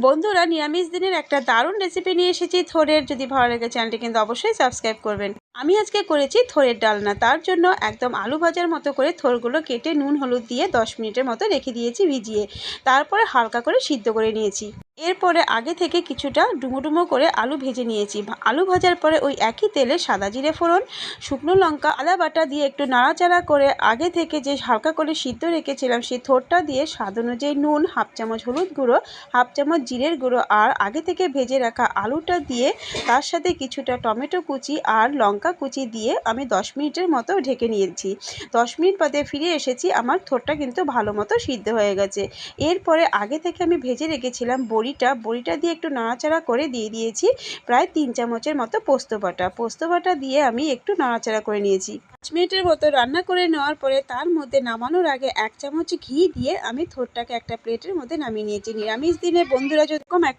বন্ধুরা, নিরামিষ দিনের একটা দারুণ রেসিপি নিয়ে এসেছি থোড়ের। যদি ভালো লাগে চ্যানেলটি কিন্তু অবশ্যই সাবস্ক্রাইব করবেন। আমি আজকে করেছি থোড়ের ডালনা। তার জন্য একদম আলু ভাজার মতো করে থোড়গুলো কেটে নুন হলুদ দিয়ে 10 মিনিটের মতো রেখে দিয়েছি ভিজিয়ে। তারপরে হালকা করে সিদ্ধ করে নিয়েছি। এরপরে আগে থেকে কিছুটা ডুমো ডুমো করে আলু ভেজে নিয়েছি। আলু ভাজার পরে ওই একই তেলে সাদা জিরে ফোড়ন, শুকনো লঙ্কা, আদা বাটা দিয়ে একটু নাড়াচাড়া করে আগে থেকে যে হালকা করে সিদ্ধ রেখেছিলাম সেই থোড়টা দিয়ে স্বাদ অনুযায়ী নুন, হাফ চামচ হলুদ গুঁড়ো, হাফ চামচ জিরের গুঁড়ো আর আগে থেকে ভেজে রাখা আলুটা দিয়ে তার সাথে কিছুটা টমেটো কুচি আর লঙ্কা কুচি দিয়ে আমি 10 মিনিটের মতো ঢেকে নিয়েছি। 10 মিনিট বাদে ফিরে এসেছি, আমার থোড়টা কিন্তু ভালো মতো সিদ্ধ হয়ে গেছে। এরপরে আগে থেকে আমি ভেজে রেখেছিলাম বড়িটা দিয়ে একটু নাড়াচাড়া করে দিয়ে দিয়েছি প্রায় 3 চামচের মতো পোস্ত বাটা দিয়ে আমি একটু নাড়াচাড়া করে নিয়েছি। 5 মিনিটের মতো রান্না করে নেওয়ার পরে তার মধ্যে নামানোর আগে 1 চামচ ঘি দিয়ে আমি থোড়টাকে একটা প্লেটের মধ্যে নামিয়ে নিয়েছি। নিরামিষ দিনে বন্ধুরা যেরকম একটা